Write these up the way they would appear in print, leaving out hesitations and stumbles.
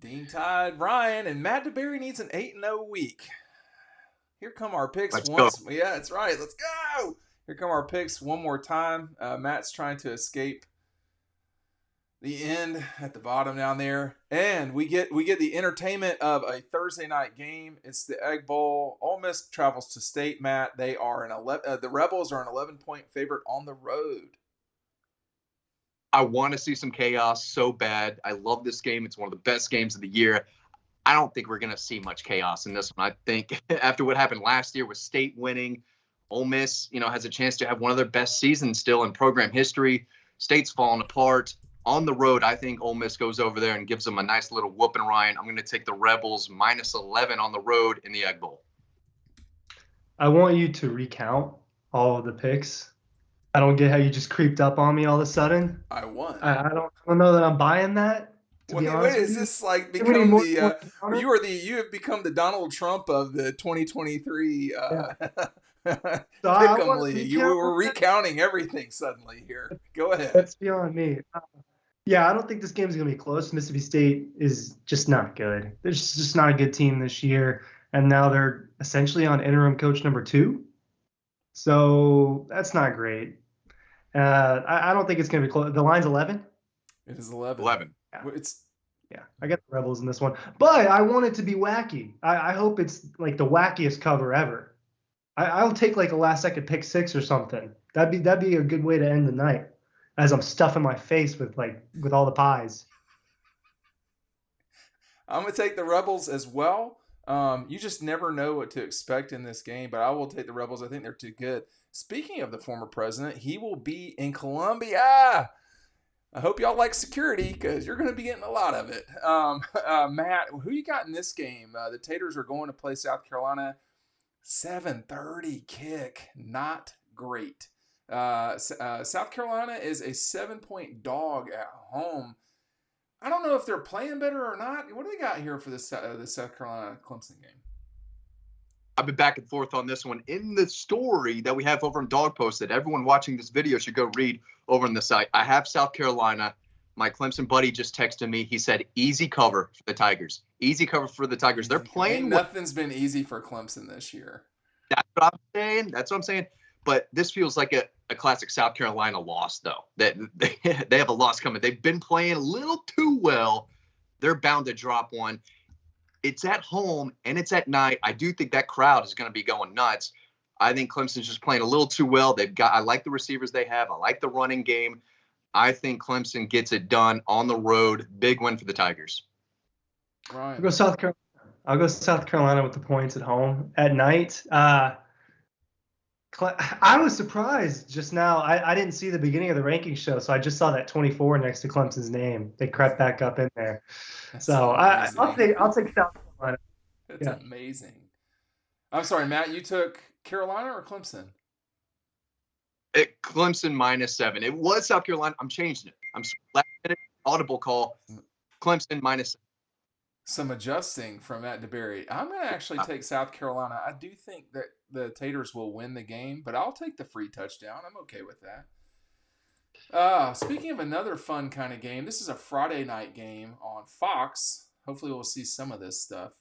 Team tied Ryan, and Matt DeBerry needs an 8-0 week. Here come our picks Let's go. Yeah, that's right. Let's go. Here come our picks one more time. Matt's trying to escape the end at the bottom down there, and we get the entertainment of a Thursday night game. It's the Egg Bowl. Ole Miss travels to State. Matt, they are the Rebels are an 11-point favorite on the road. I want to see some chaos so bad. I love this game. It's one of the best games of the year. I don't think we're going to see much chaos in this one. I think after what happened last year with State winning, Ole Miss, has a chance to have one of their best seasons still in program history. State's falling apart. On the road, I think Ole Miss goes over there and gives them a nice little whooping, Ryan. I'm going to take the Rebels -11 on the road in the Egg Bowl. I want you to recount all of the picks. I don't get how you just creeped up on me all of a sudden. I won. I don't know that I'm buying that. To be honest, is this like become you have become the Donald Trump of the 2023 Pick'em League. You were recounting everything suddenly here. Go ahead. That's beyond me. Yeah, I don't think this game's going to be close. Mississippi State is just not good. They're just not a good team this year, and now they're essentially on interim coach number 2. So that's not great. I don't think it's going to be close. The line's 11? It is 11. 11. Yeah, I got the Rebels in this one. But I want it to be wacky. I hope it's like the wackiest cover ever. I'll take like a last-second pick 6 or something. That'd be a good way to end the night as I'm stuffing my face with all the pies. I'm going to take the Rebels as well. You just never know what to expect in this game, but I will take the Rebels. I think they're too good. Speaking of the former president, he will be in Columbia. I hope y'all like security because you're going to be getting a lot of it. Matt, who you got in this game? The Taters are going to play South Carolina. 7:30 kick. Not great. South Carolina is a 7-point dog at home. I don't know if they're playing better or not. What do they got here for the South Carolina Clemson game? I've been back and forth on this one. In the story that we have over on Dawg Post that everyone watching this video should go read over on the site, I have South Carolina. My Clemson buddy just texted me. He said, easy cover for the Tigers. Easy cover for the Tigers. They're playing. Nothing's been easy for Clemson this year. That's what I'm saying. But this feels like a classic South Carolina loss, though. That they have a loss coming. They've been playing a little too well. They're bound to drop one. It's at home, and it's at night. I do think that crowd is going to be going nuts. I think Clemson's just playing a little too well. I like the receivers they have. I like the running game. I think Clemson gets it done on the road. Big win for the Tigers. Right. I'll go South Carolina with the points at home. At night, I was surprised just now. I didn't see the beginning of the ranking show, so I just saw that 24 next to Clemson's name. They crept back up in there. So I'll take South Carolina. That's amazing. I'm sorry, Matt. You took Carolina or Clemson? Clemson -7. It was South Carolina. I'm changing it. I'm last minute audible call. Clemson -7. Some adjusting from Matt DeBerry. I'm going to actually take South Carolina. I do think that the Taters will win the game, but I'll take the free touchdown. I'm okay with that. Speaking of another fun kind of game, this is a Friday night game on Fox. Hopefully we'll see some of this stuff.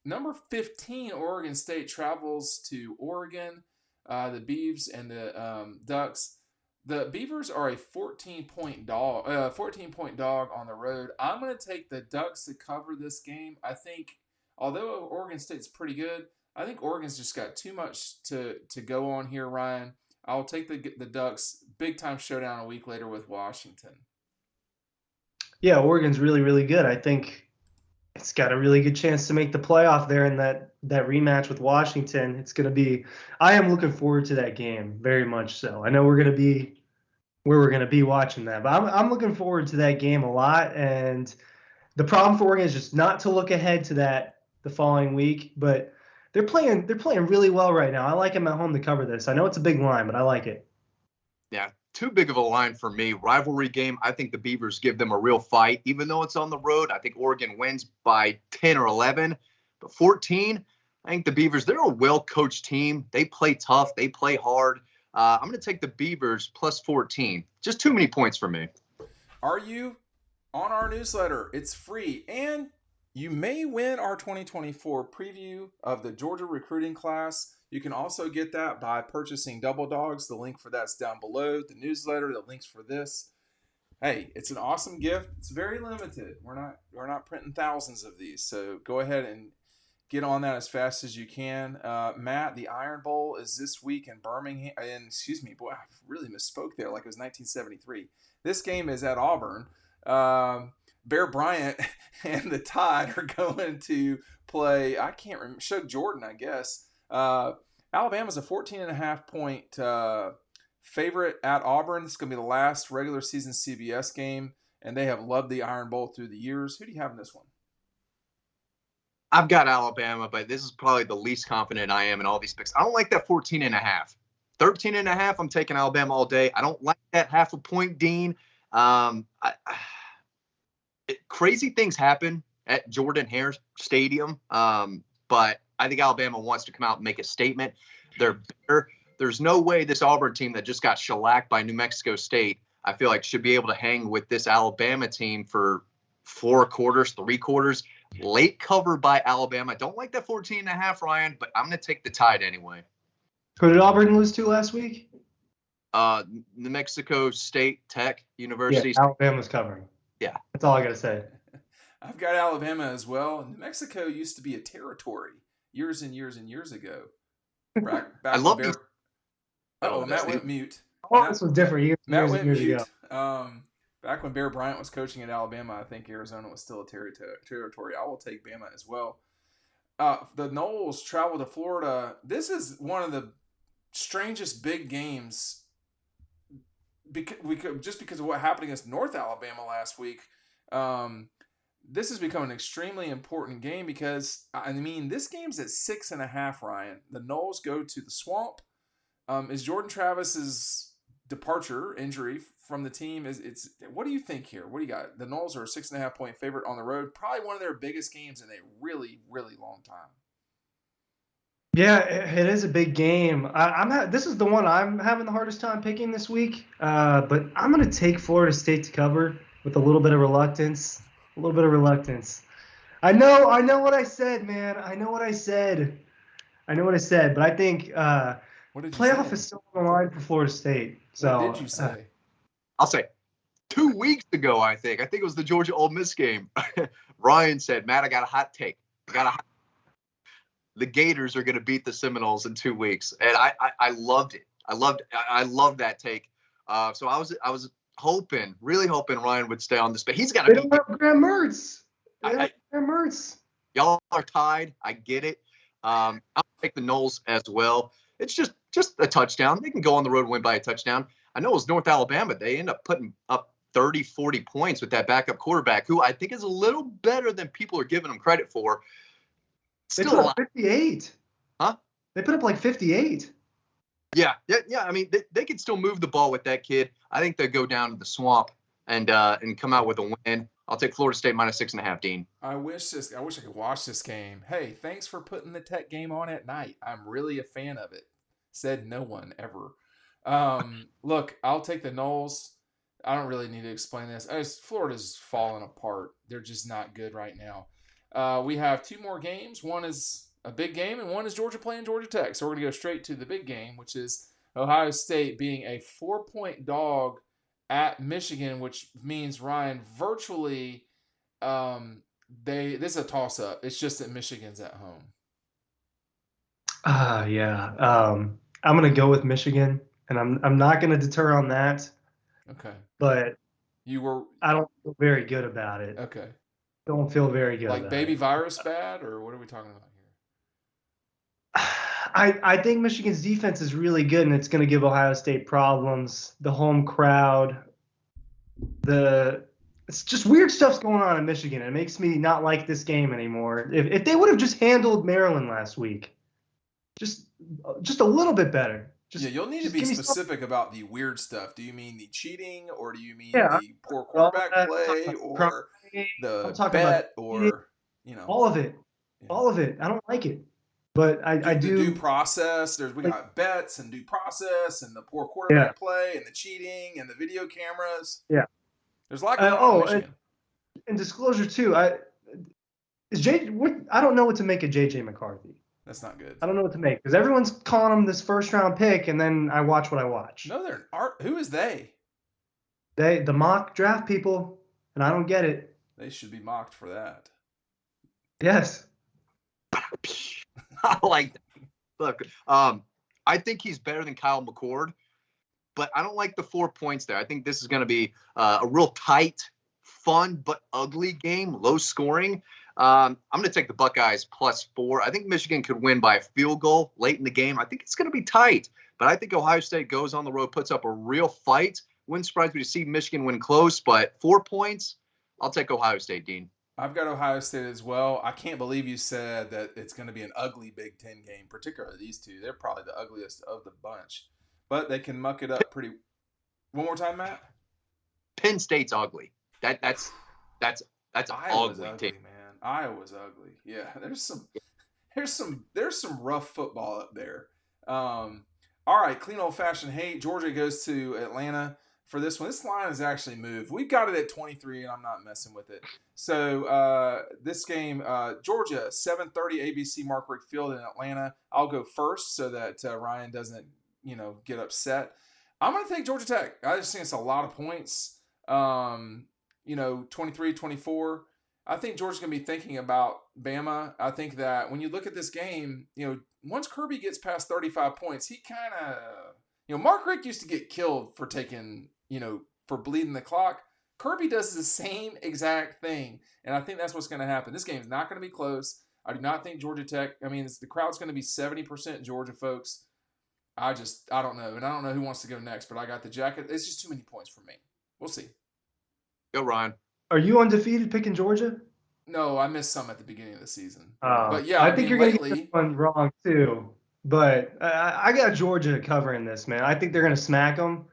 Number 15, Oregon State travels to Oregon. The Beavs and the Ducks. The Beavers are a 14-point dog on the road. I'm going to take the Ducks to cover this game. I think, although Oregon State's pretty good, I think Oregon's just got too much to go on here, Ryan. I'll take the Ducks. Big-time showdown a week later with Washington. Yeah, Oregon's really, really good. I think it's got a really good chance to make the playoff there in that rematch with Washington. It's going to be – I am looking forward to that game, very much so. I know we're going to be where we're going to be watching that, but I'm looking forward to that game a lot. And the problem for Oregon is just not to look ahead to that the following week, but they're playing really well right now. I like them at home to cover this. I know it's a big line, but I like it. Yeah, too big of a line for me. Rivalry game, I think the Beavers give them a real fight. Even though it's on the road, I think Oregon wins by 10 or 11. But 14, I think the Beavers, they're a well-coached team. They play tough. They play hard. I'm going to take the Beavers plus 14. Just too many points for me. Are you on our newsletter. It's free, and you may win our 2024 preview of the Georgia recruiting class. You can also get that by purchasing Double Dogs. The link for that's down below. The newsletter, the links for this. Hey, it's an awesome gift. It's very limited. We're not printing thousands of these, so go ahead and get on that as fast as you can. Matt, the Iron Bowl is this week in Birmingham. And excuse me, boy, I really misspoke there, like it was 1973. This game is at Auburn. Bear Bryant and the Tide are going to play. I can't remember. Shug Jordan, I guess. Alabama's a 14.5 point favorite at Auburn. This is going to be the last regular season CBS game, and they have loved the Iron Bowl through the years. Who do you have in this one? I've got Alabama, but this is probably the least confident I am in all these picks. I don't like that 14.5. 13.5, I'm taking Alabama all day. I don't like that half a point, Dean. Crazy things happen at Jordan-Hare Stadium, but I think Alabama wants to come out and make a statement. They're better. There's no way this Auburn team that just got shellacked by New Mexico State, I feel like, should be able to hang with this Alabama team for 4 quarters, 3 quarters. Late cover by Alabama. I don't like that 14.5, Ryan, but I'm going to take the Tide anyway. Who did Auburn lose to last week? New Mexico State Tech University. Yeah, Alabama's covering. Yeah. That's all I got to say. I've got Alabama as well. New Mexico used to be a territory years and years and years ago. Back I love Bear... these. Oh, Matt went mute. Oh, this was different Matt went years mute. ago. Back when Bear Bryant was coaching at Alabama, I think Arizona was still a territory. I will take Bama as well. The Noles travel to Florida. This is one of the strangest big games because of what happened against North Alabama last week. This has become an extremely important game because, I mean, this game's at 6.5, Ryan. The Noles go to the Swamp. Is Jordan Travis's injury from the team? What do you think here? What do you got? The Noles are a 6.5 point favorite on the road. Probably one of their biggest games in a really, really long time. Yeah, it is a big game. This is the one I'm having the hardest time picking this week. But I'm going to take Florida State to cover with a little bit of reluctance. I know what I said, man. I know what I said. But I think playoff is still on the line for Florida State. So what did you say? I'll say 2 weeks ago, I think it was the Georgia Ole Miss game. Ryan said, Matt, I got a hot take. The Gators are going to beat the Seminoles in 2 weeks. And I loved it. I loved that take. So I was really hoping Ryan would stay on this, but he's got to be. They don't have Graham Mertz. Graham Mertz. Y'all are tied. I get it. I'll take the Noles as well. It's just a touchdown. They can go on the road and win by a touchdown. I know it was North Alabama. They end up putting up 30, 40 points with that backup quarterback, who I think is a little better than people are giving him credit for. Still they put up 58. Huh? They put up like 58. Yeah. I mean, they could still move the ball with that kid. I think they'll go down to the Swamp and come out with a win. I'll take Florida State minus 6.5, Dean. I wish I could watch this game. Hey, thanks for putting the Tech game on at night. I'm really a fan of it. Said no one ever. Look, I'll take the Noles. I don't really need to explain this. Florida's falling apart. They're just not good right now. We have 2 more games. One is a big game, and one is Georgia playing Georgia Tech. So we're going to go straight to the big game, which is Ohio State being a 4-point dog at Michigan, which means, Ryan, virtually this is a toss-up. It's just that Michigan's at home. Yeah. I'm going to go with Michigan, and I'm not going to deter on that. Okay. But I don't feel very good about it. Okay. Don't feel very good. Like baby virus bad, or what are we talking about here? I think Michigan's defense is really good, and it's going to give Ohio State problems. The home crowd, it's just weird stuff's going on in Michigan. It makes me not like this game anymore. If they would have just handled Maryland last week, just a little bit better. You'll need to be specific about the weird stuff. Do you mean the cheating, or do you mean the poor quarterback play, or the bet, or all of it? Yeah. All of it. I don't like it, but I do. The due process. We got bets and due process, and the poor quarterback play, and the cheating, and the video cameras. Yeah. There's a lot going on in Michigan. And disclosure too, I don't know what to make of JJ McCarthy. That's not good. I don't know what to make because everyone's calling him this first round pick, and then I watch what I watch. No, they're art. Who is they? The mock draft people, and I don't get it. They should be mocked for that. Yes. I like that. Look, I think he's better than Kyle McCord, but I don't like the 4 points there. I think this is going to be a real tight, fun, but ugly game, low scoring. I'm going to take the Buckeyes +4. I think Michigan could win by a field goal late in the game. I think it's going to be tight, but I think Ohio State goes on the road, puts up a real fight. Wouldn't surprise me to see Michigan win close, but 4 points, I'll take Ohio State, Dean. I've got Ohio State as well. I can't believe you said that it's going to be an ugly Big Ten game, particularly these two. They're probably the ugliest of the bunch, but they can muck it up pretty. One more time, Matt. Penn State's ugly. That's Iowa's ugly, man. Iowa's ugly. Yeah, there's some rough football up there. All right, clean old fashioned hate. Georgia goes to Atlanta for this one. This line has actually moved. We've got it at 23, and I'm not messing with it. So this game, Georgia, 7:30 ABC Mark Richt Field in Atlanta. I'll go first so that Ryan doesn't, get upset. I'm going to take Georgia Tech. I just think it's a lot of points. 23, 24. I think Georgia's going to be thinking about Bama. I think that when you look at this game, once Kirby gets past 35 points, he kind of, Mark Richt used to get killed for taking, for bleeding the clock. Kirby does the same exact thing, and I think that's what's going to happen. This game is not going to be close. I do not think Georgia Tech, the crowd's going to be 70% Georgia folks. I don't know, and I don't know who wants to go next, but I got the jacket. It's just too many points for me. We'll see. Go, Ryan. Are you undefeated picking Georgia? No, I missed some at the beginning of the season. But yeah, I think you're going to get this one wrong too. But I got Georgia covering this, man. I think they're going to smack them,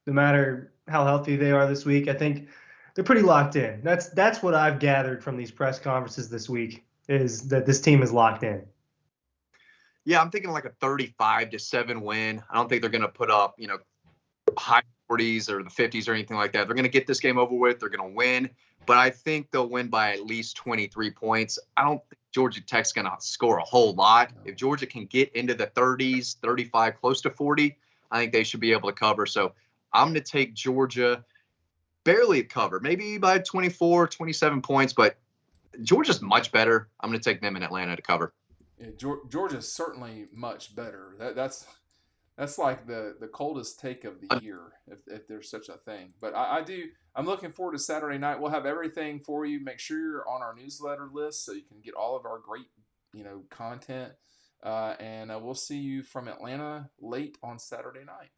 no matter how healthy they are this week. I think they're pretty locked in. That's what I've gathered from these press conferences this week, is that this team is locked in. Yeah, I'm thinking like a 35-7 win. I don't think they're going to put up, high 40s or the 50s or anything like that. They're going to get this game over with. They're going to win, but I think they'll win by at least 23 points. I don't think Georgia Tech's going to score a whole lot. If Georgia can get into the 30s, 35, close to 40, I think they should be able to cover. So I'm going to take Georgia barely cover, maybe by 24, 27 points, but Georgia's much better. I'm going to take them in Atlanta to cover. Yeah, Georgia's certainly much better. That's like the coldest take of the year, if there's such a thing. But I'm looking forward to Saturday night. We'll have everything for you. Make sure you're on our newsletter list so you can get all of our great, content. And we'll see you from Atlanta late on Saturday night.